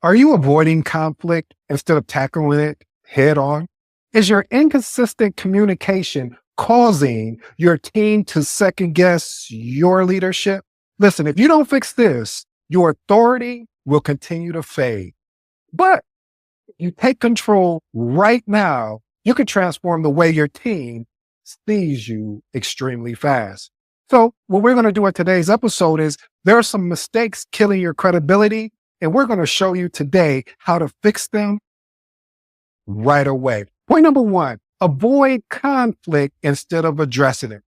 Are you avoiding conflict instead of tackling it head on? Is your inconsistent communication causing your team to second guess your leadership? Listen, if you don't fix this, your authority will continue to fade. But you take control right now, you can transform the way your team sees you extremely fast. So what we're going to do in today's episode is there are some mistakes killing your credibility, and we're going to show you today how to fix them right away. Point number one, avoid conflict instead of addressing it.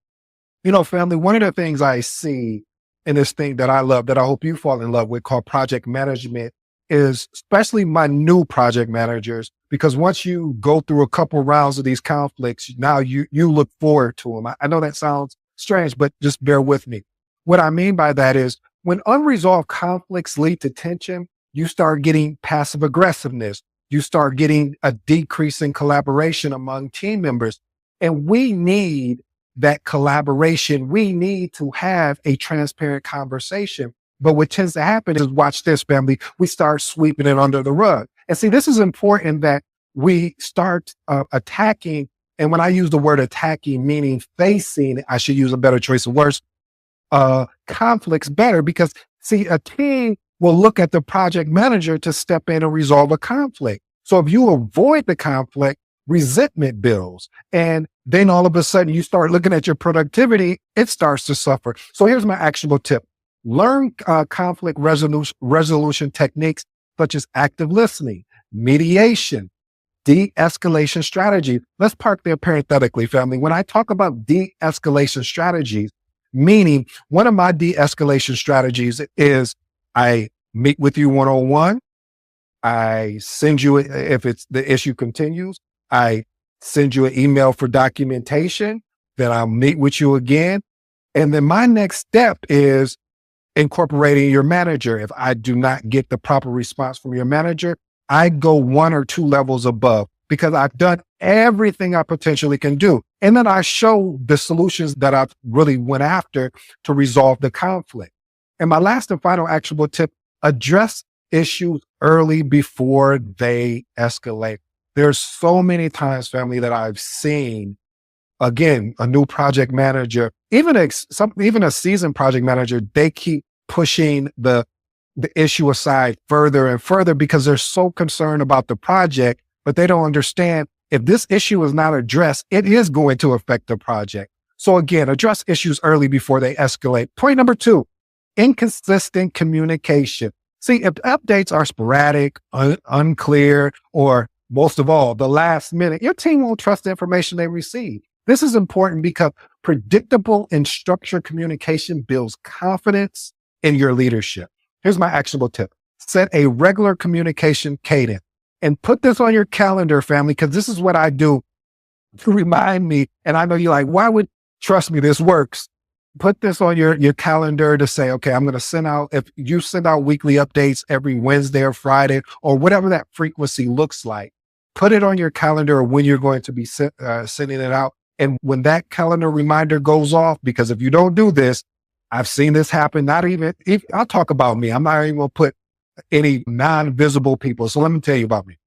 You know, family, one of the things I see in this thing that I love, that I hope you fall in love with, called project management, is especially my new project managers, because once you go through a couple rounds of these conflicts, now you look forward to them. I know that sounds strange, but just bear with me. What I mean by that is when unresolved conflicts lead to tension, you start getting passive aggressiveness. You start getting a decrease in collaboration among team members. And we need that collaboration. We need to have a transparent conversation. But what tends to happen is, watch this, family, we start sweeping it under the rug. And see, this is important that we start attacking. And when I use the word attacking, meaning facing, I should use a better choice of words, conflicts better, because see, a team will look at the project manager to step in and resolve a conflict. So if you avoid the conflict, resentment builds. And then all of a sudden you start looking at your productivity, it starts to suffer. So here's my actionable tip. Learn conflict resolution techniques such as active listening, mediation, de-escalation strategy. Let's park there parenthetically, family. When I talk about de-escalation strategies, meaning one of my de-escalation strategies is I meet with you one-on-one. I send you, if it's the issue continues, I send you an email for documentation. Then I'll meet with you again. And then my next step is incorporating your manager. If I do not get the proper response from your manager, I go 1 or 2 levels above, because I've done everything I potentially can do. And then I show the solutions that I really went after to resolve the conflict. And my last and final actionable tip, address issues early before they escalate. There's so many times, family, that I've seen, again, a new project manager, even a seasoned project manager, they keep pushing the issue aside further and further because they're so concerned about the project, but they don't understand if this issue is not addressed, it is going to affect the project. So again, address issues early before they escalate. Point number 2, inconsistent communication. See, if updates are sporadic, unclear, or most of all, the last minute, your team won't trust the information they receive. This is important because predictable and structured communication builds confidence in your leadership. Here's my actionable tip. Set a regular communication cadence and put this on your calendar, family, because this is what I do to remind me. And I know you're like, why would, trust me, this works. Put this on your calendar to say, okay, I'm going to send out, if you send out weekly updates every Wednesday or Friday or whatever that frequency looks like, put it on your calendar when you're going to be sending it out. And when that calendar reminder goes off, because if you don't do this, I've seen this happen, I'll talk about me. I'm not even going to put any non-visible people. So let me tell you about me.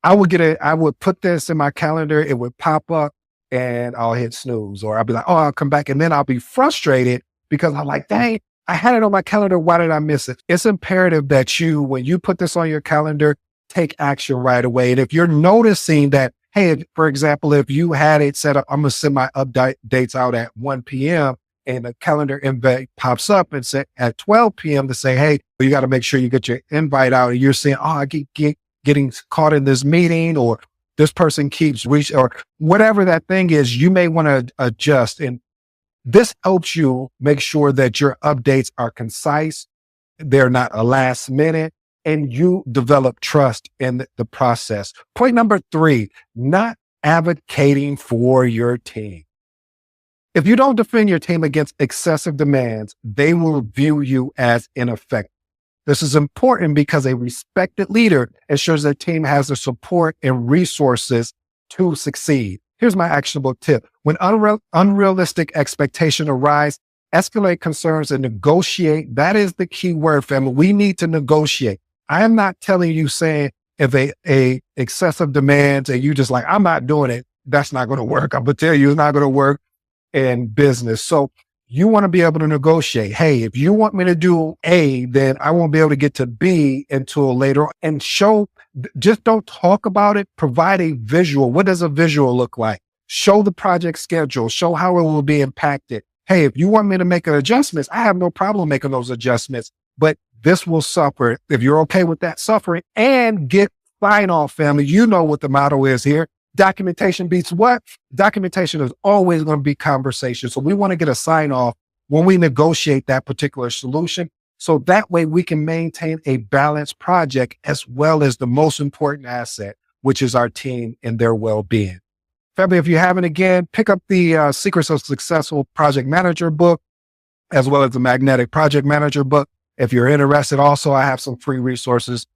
I would put this in my calendar. It would pop up and I'll hit snooze, or I'll be like, oh, I'll come back. And then I'll be frustrated because I'm like, dang, I had it on my calendar. Why did I miss it? It's imperative that when you put this on your calendar, take action right away. And if you're noticing that, hey, for example, if you had it set up, I'm going to send my updates out at 1 p.m. and a calendar invite pops up and say at 12 p.m. to say, hey, you got to make sure you get your invite out. And you're saying, oh, I keep getting caught in this meeting, or this person keeps reaching, or whatever that thing is, you may want to adjust. And this helps you make sure that your updates are concise. They're not a last minute, and you develop trust in the process. Point number 3, not advocating for your team. If you don't defend your team against excessive demands, they will view you as ineffective. This is important because a respected leader ensures their team has the support and resources to succeed. Here's my actionable tip. When unrealistic expectations arise, escalate concerns and negotiate. That is the key word, family. We need to negotiate. I am not telling you saying if a excessive demands and you just like, I'm not doing it, that's not going to work. I'm going to tell you it's not going to work in business. So you want to be able to negotiate. Hey, if you want me to do A, then I won't be able to get to B until later, and just don't talk about it. Provide a visual. What does a visual look like? Show the project schedule, show how it will be impacted. Hey, if you want me to make adjustments, I have no problem making those adjustments, but this will suffer. If you're okay with that suffering, and get sign off, family. You know what the motto is here. Documentation beats what? Documentation is always going to be conversation. So we want to get a sign off when we negotiate that particular solution. So that way we can maintain a balanced project as well as the most important asset, which is our team and their well-being. Family, if you haven't, again, pick up the Secrets of Successful Project Manager book, as well as the Magnetic Project Manager book. If you're interested, also, I have some free resources,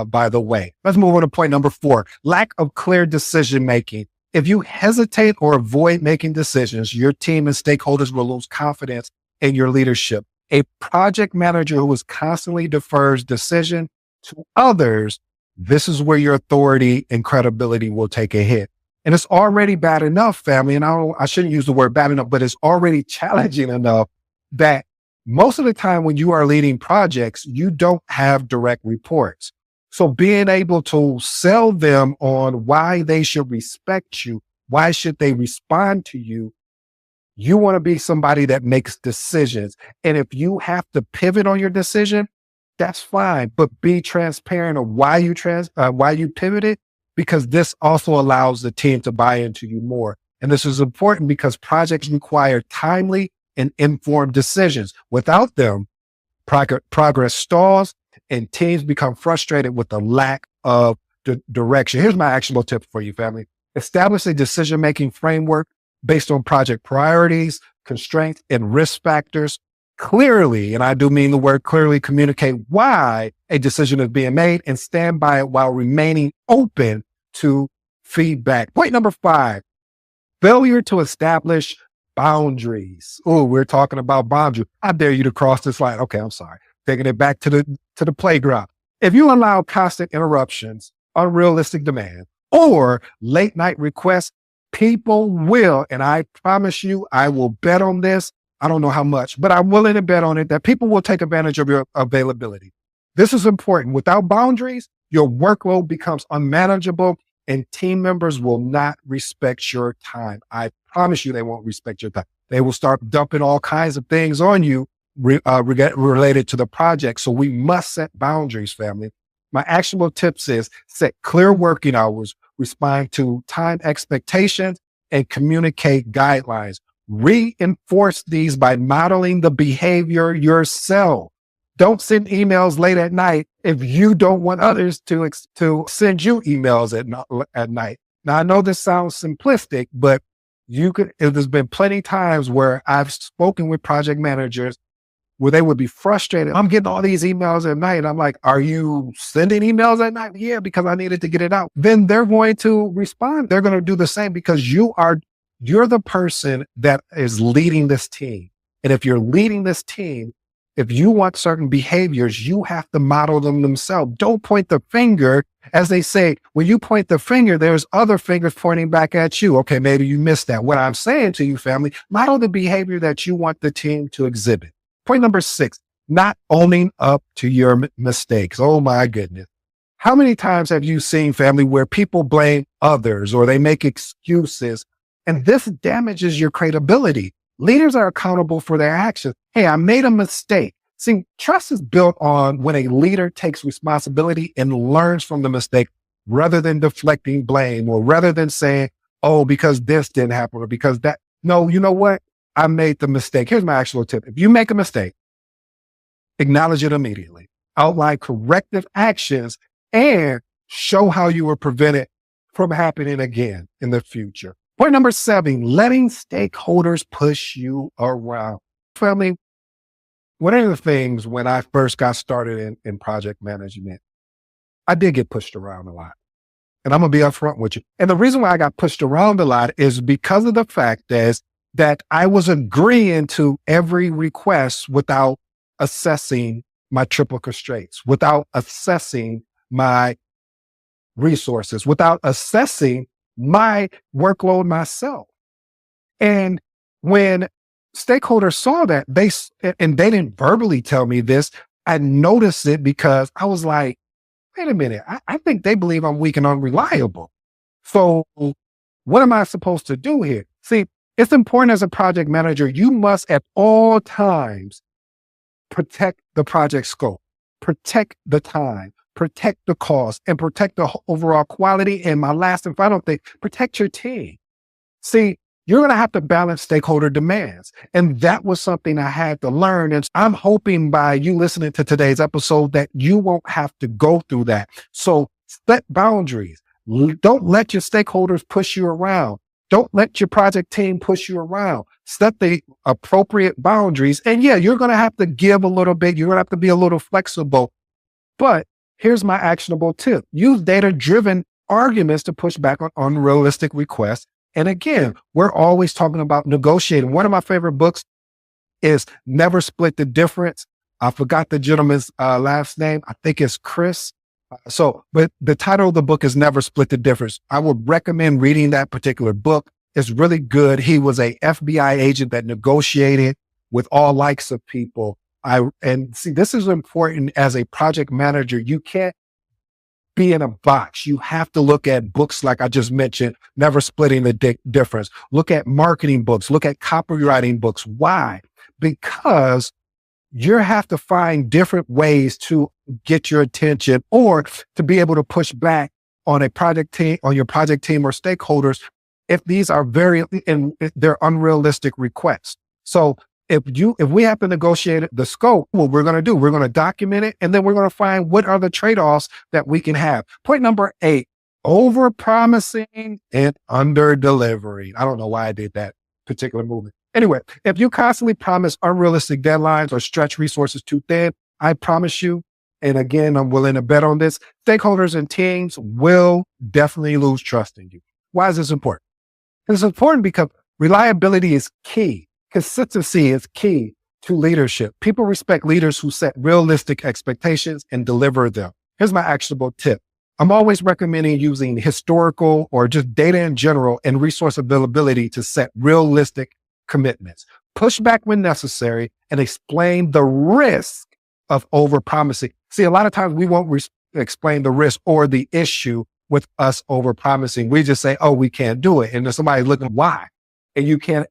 by the way. Let's move on to point number 4, lack of clear decision-making. If you hesitate or avoid making decisions, your team and stakeholders will lose confidence in your leadership. A project manager who constantly defers decision to others, this is where your authority and credibility will take a hit. And it's already bad enough, family, and I shouldn't use the word bad enough, but it's already challenging enough that most of the time when you are leading projects, you don't have direct reports. So being able to sell them on why they should respect you, why should they respond to you, you want to be somebody that makes decisions. And if you have to pivot on your decision, that's fine, but be transparent of why you pivoted, because this also allows the team to buy into you more. And this is important because projects require timely and informed decisions. Without them, progress stalls and teams become frustrated with the lack of direction. Here's my actionable tip for you, family. Establish a decision-making framework based on project priorities, constraints, and risk factors. Clearly, and I do mean the word clearly, communicate why a decision is being made and stand by it while remaining open to feedback. Point number 5, failure to establish boundaries. Oh, we're talking about boundaries. I dare you to cross this line. Okay, I'm sorry. Taking it back to the playground. If you allow constant interruptions, unrealistic demands, or late night requests, people will, and I promise you, I will bet on this. I don't know how much, but I'm willing to bet on it that people will take advantage of your availability. This is important. Without boundaries, your workload becomes unmanageable and team members will not respect your time. I promise you they won't respect your time. They will start dumping all kinds of things on you related to the project. So we must set boundaries, family. My actionable tips is set clear working hours, respond to time expectations, and communicate guidelines. Reinforce these by modeling the behavior yourself. Don't send emails late at night if you don't want others to send you emails at night. Now, I know this sounds simplistic, but there's been plenty times where I've spoken with project managers where they would be frustrated. I'm getting all these emails at night. I'm like, are you sending emails at night? Yeah, because I needed to get it out. Then they're going to respond. They're going to do the same because you're the person that is leading this team. And if you're leading this team, if you want certain behaviors, you have to model them themselves. Don't point the finger. As they say, when you point the finger, there's other fingers pointing back at you. Okay, maybe you missed that. What I'm saying to you, family, model the behavior that you want the team to exhibit. Point number 6, not owning up to your mistakes. Oh my goodness. How many times have you seen, family, where people blame others or they make excuses? And this damages your credibility. Leaders are accountable for their actions. Hey, I made a mistake. See, trust is built on when a leader takes responsibility and learns from the mistake rather than deflecting blame or rather than saying, oh, because this didn't happen or because that. No, you know what? I made the mistake. Here's my actual tip. If you make a mistake, acknowledge it immediately. Outline corrective actions and show how you will prevent it from happening again in the future. Point number 7, letting stakeholders push you around. Family, one of the things when I first got started in project management, I did get pushed around a lot. And I'm going to be upfront with you. And the reason why I got pushed around a lot is because of the fact that I was agreeing to every request without assessing my triple constraints, without assessing my resources, without assessing my workload myself. And when stakeholders saw that, and they didn't verbally tell me this, I noticed it because I was like, wait a minute, I think they believe I'm weak and unreliable. So what am I supposed to do here? See, it's important as a project manager, you must at all times protect the project scope, protect the time, protect the cost, and protect the overall quality. And my last and final thing, protect your team. See, you're going to have to balance stakeholder demands. And that was something I had to learn. And I'm hoping by you listening to today's episode that you won't have to go through that. So set boundaries. Don't let your stakeholders push you around. Don't let your project team push you around. Set the appropriate boundaries. And yeah, you're going to have to give a little bit. You're going to have to be a little flexible. But here's my actionable tip. Use data-driven arguments to push back on unrealistic requests. And again, we're always talking about negotiating. One of my favorite books is Never Split the Difference. I forgot the gentleman's last name. I think it's Chris. But the title of the book is Never Split the Difference. I would recommend reading that particular book. It's really good. He was a FBI agent that negotiated with all likes of people. And see, this is important as a project manager. You can't be in a box. You have to look at books like I just mentioned, Never Splitting the Difference. Look at marketing books. Look at copywriting books. Why? Because you have to find different ways to get your attention or to be able to push back on a project team, on your project team or stakeholders if these are they're unrealistic requests. So if we have to negotiate the scope, what we're going to do, we're going to document it, and then we're going to find what are the trade-offs that we can have. Point number 8, overpromising and under-delivering. I don't know why I did that particular movement. Anyway, if you constantly promise unrealistic deadlines or stretch resources too thin, I promise you, and again, I'm willing to bet on this, stakeholders and teams will definitely lose trust in you. Why is this important? It's important because reliability is key. Consistency is key to leadership. People respect leaders who set realistic expectations and deliver them. Here's my actionable tip. I'm always recommending using historical or just data in general and resource availability to set realistic commitments. Push back when necessary and explain the risk of overpromising. See, a lot of times we won't explain the risk or the issue with us overpromising. We just say, oh, we can't do it. And then somebody's looking, why? And you can't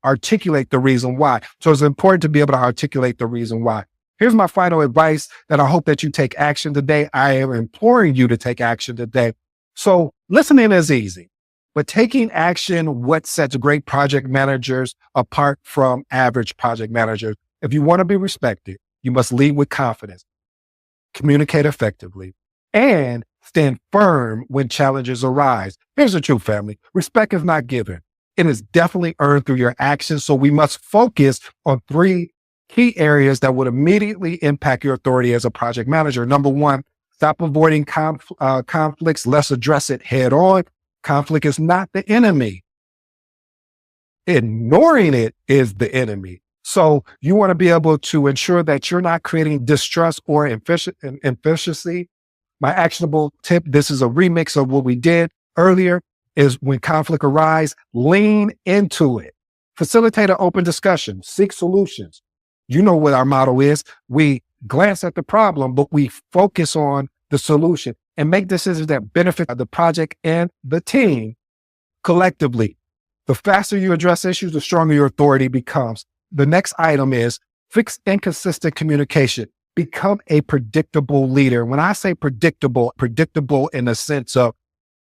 articulate the reason why. So it's important to be able to articulate the reason why. Here's my final advice that I hope that you take action today. I am imploring you to take action today. So listening is easy, but taking action, what sets great project managers apart from average project managers? If you want to be respected, you must lead with confidence, communicate effectively, and stand firm when challenges arise. Here's the truth, family. Respect is not given. It is definitely earned through your actions. So we must focus on 3 key areas that would immediately impact your authority as a project manager. Number 1, stop avoiding conflicts. Let's address it head on. Conflict is not the enemy. Ignoring it is the enemy. So you want to be able to ensure that you're not creating distrust or inefficiency. My actionable tip, this is a remix of what we did earlier, is when conflict arises, lean into it. Facilitate an open discussion, seek solutions. You know what our motto is. We glance at the problem, but we focus on the solution and make decisions that benefit the project and the team collectively. The faster you address issues, the stronger your authority becomes. The next item is fix inconsistent communication. Become a predictable leader. When I say predictable in the sense of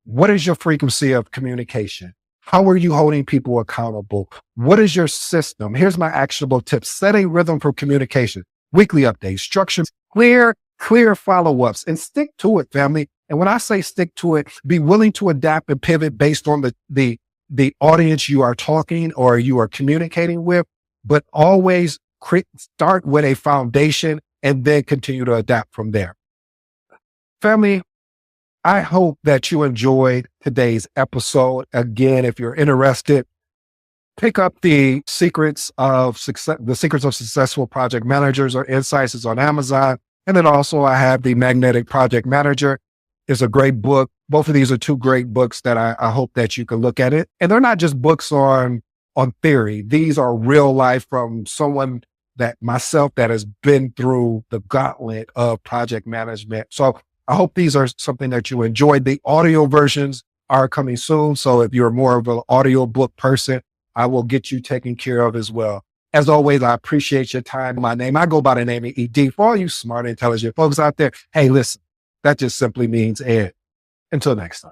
what is your frequency of communication? How are you holding people accountable? What is your system? Here's my actionable tips. Set a rhythm for communication, weekly updates, structure, clear follow-ups, and stick to it, family. And when I say stick to it, be willing to adapt and pivot based on the audience you are talking or you are communicating with, but always start with a foundation and then continue to adapt from there. Family, I hope that you enjoyed today's episode. Again, if you're interested, Pick up the Secrets of Successful Project Managers or Insights is on Amazon. And then also I have the Magnetic Project Manager. It's a great book. Both of these are two great books that I hope that you can look at it. And they're not just books on theory. These are real life from someone that myself that has been through the gauntlet of project management. So I hope these are something that you enjoyed. The audio versions are coming soon. So if you're more of an audio book person, I will get you taken care of as well. As always, I appreciate your time. I go by the name of ED. For all you smart, intelligent folks out there, hey, listen, that just simply means Ed. Until next time.